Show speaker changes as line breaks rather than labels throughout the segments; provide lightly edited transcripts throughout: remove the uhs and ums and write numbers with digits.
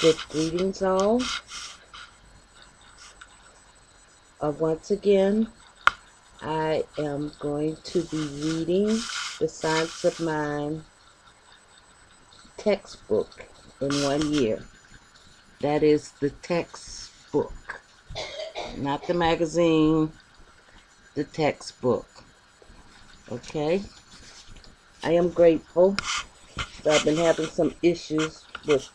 Good greetings all. Once again, I am going to be reading the Science of Mind textbook in 1 year. That is the textbook, not the magazine, the textbook. Okay? I am grateful. I've been having some issues with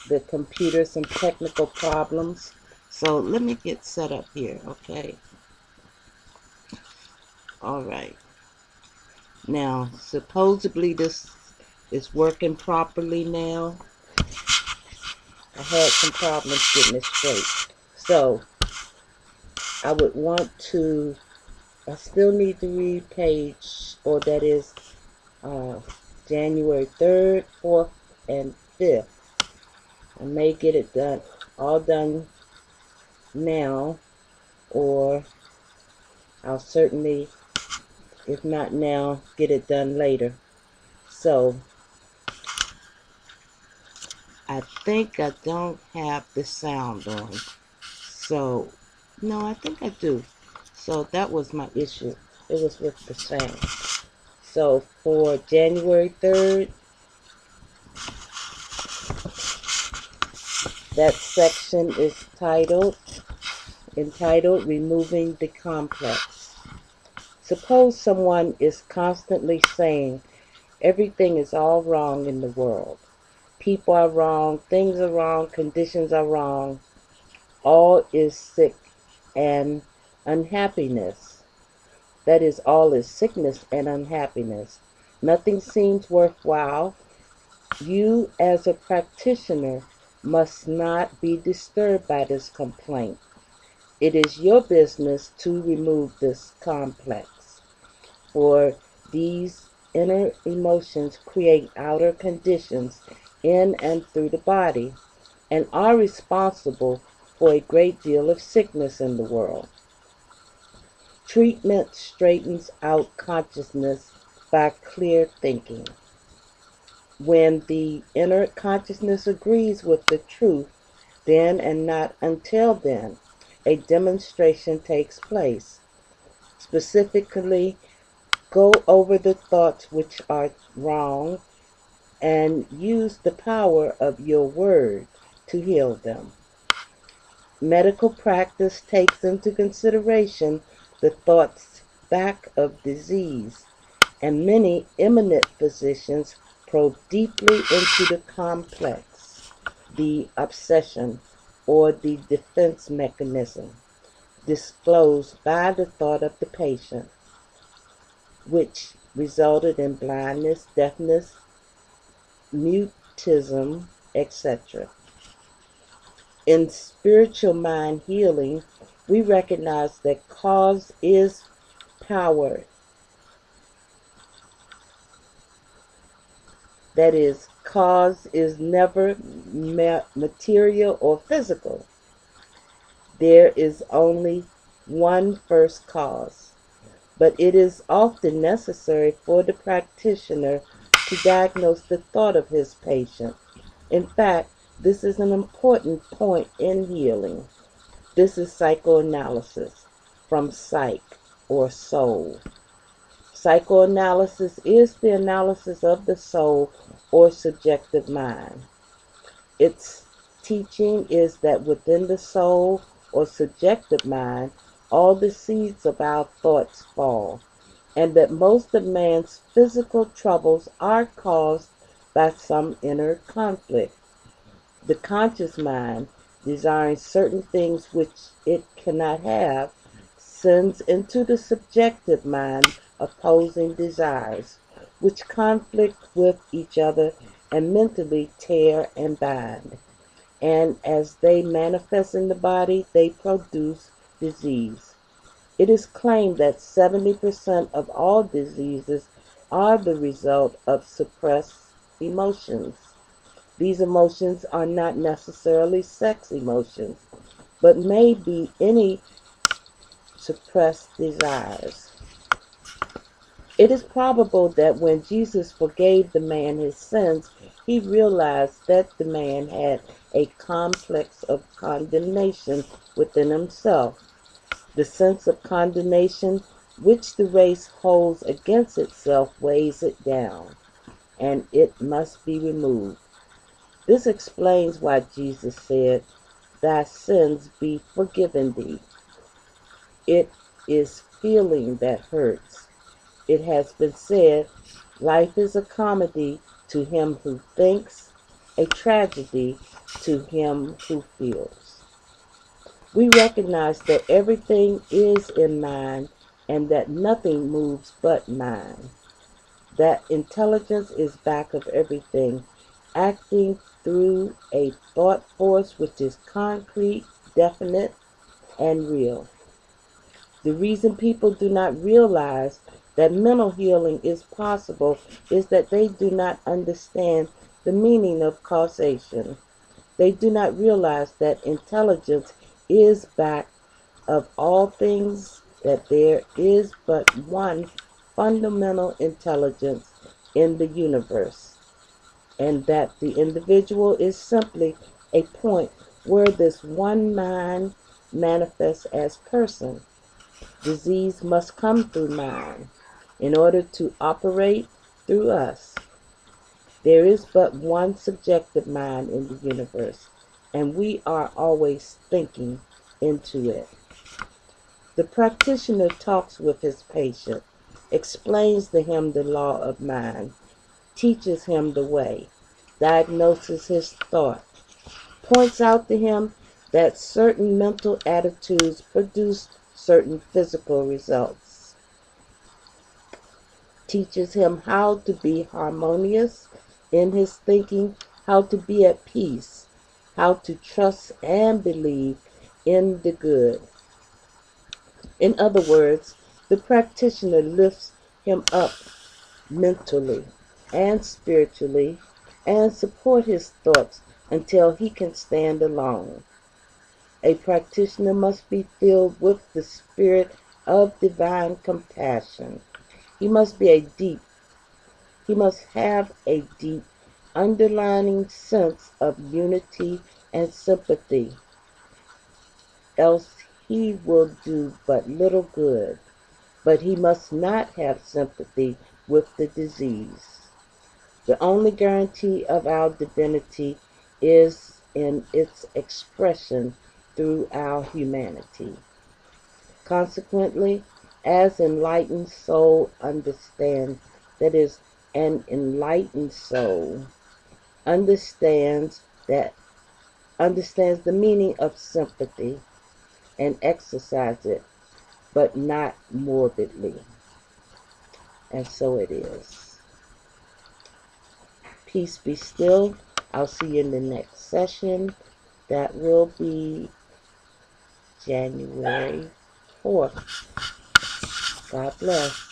the computer, some technical problems. So let me get set up here, okay? All right. Now, supposedly this is working properly now. I had some problems getting it straight. So, I would want to, I still need to read page, or that is January 3rd, 4th, and 5th. I may get it done, all done now, or I'll certainly, if not now, get it done later. So, I think I don't have the sound on. So, no, I think I do. So that was my issue. It was with the sound. So for January 3rd, that section is entitled Removing the Complex. Suppose someone is constantly saying everything is all wrong in the world. People are wrong, things are wrong, conditions are wrong. All is sick and unhappiness. That is, all is sickness and unhappiness. Nothing seems worthwhile. You, as a practitioner, must not be disturbed by this complaint. It is your business to remove this complex, for these inner emotions create outer conditions in and through the body, and are responsible for a great deal of sickness in the world. Treatment straightens out consciousness by clear thinking. When the inner consciousness agrees with the truth, then and not until then, a demonstration takes place. Specifically, go over the thoughts which are wrong and use the power of your word to heal them. Medical practice takes into consideration the thoughts back of disease, and many eminent physicians probe deeply into the complex, the obsession, or the defense mechanism disclosed by the thought of the patient, which resulted in blindness, deafness, mutism, etc. In spiritual mind healing, we recognize that cause is power. That is, cause is never material or physical. There is only one first cause, but it is often necessary for the practitioner to diagnose the thought of his patient. In fact, this is an important point in healing. This is psychoanalysis from psyche or soul. Psychoanalysis is the analysis of the soul or subjective mind. Its teaching is that within the soul or subjective mind, all the seeds of our thoughts fall, and that most of man's physical troubles are caused by some inner conflict. The conscious mind, desiring certain things which it cannot have, sends into the subjective mind opposing desires, which conflict with each other and mentally tear and bind. And as they manifest in the body, they produce disease. It is claimed that 70% of all diseases are the result of suppressed emotions. These emotions are not necessarily sex emotions, but may be any suppressed desires. It is probable that when Jesus forgave the man his sins, he realized that the man had a complex of condemnation within himself. The sense of condemnation which the race holds against itself weighs it down, and it must be removed. This explains why Jesus said, "Thy sins be forgiven thee." It is feeling that hurts. It has been said, life is a comedy to him who thinks, a tragedy to him who feels. We recognize that everything is in mind and that nothing moves but mind. That intelligence is back of everything, acting through a thought force which is concrete, definite, and real. The reason people do not realize that mental healing is possible is that they do not understand the meaning of causation. They do not realize that intelligence is back of all things, that there is but one fundamental intelligence in the universe, and that the individual is simply a point where this one mind manifests as person. Disease must come through mind in order to operate through us. There is but one subjective mind in the universe, and we are always thinking into it. The practitioner talks with his patient, explains to him the law of mind, teaches him the way, diagnoses his thought, points out to him that certain mental attitudes produce certain physical results, teaches him how to be harmonious in his thinking, how to be at peace, how to trust and believe in the good. In other words, the practitioner lifts him up mentally and spiritually and support his thoughts until he can stand alone. A practitioner must be filled with the spirit of divine compassion. He must have a deep underlying sense of unity and sympathy, else he will do but little good. But he must not have sympathy with the disease. The only guarantee of our divinity is in its expression through our humanity. Consequently, as enlightened soul understands, that is, an enlightened soul understands the meaning of sympathy and exercise it, but not morbidly. And so it is. Peace be still. I'll see you in the next session. That will be January 4th. God bless.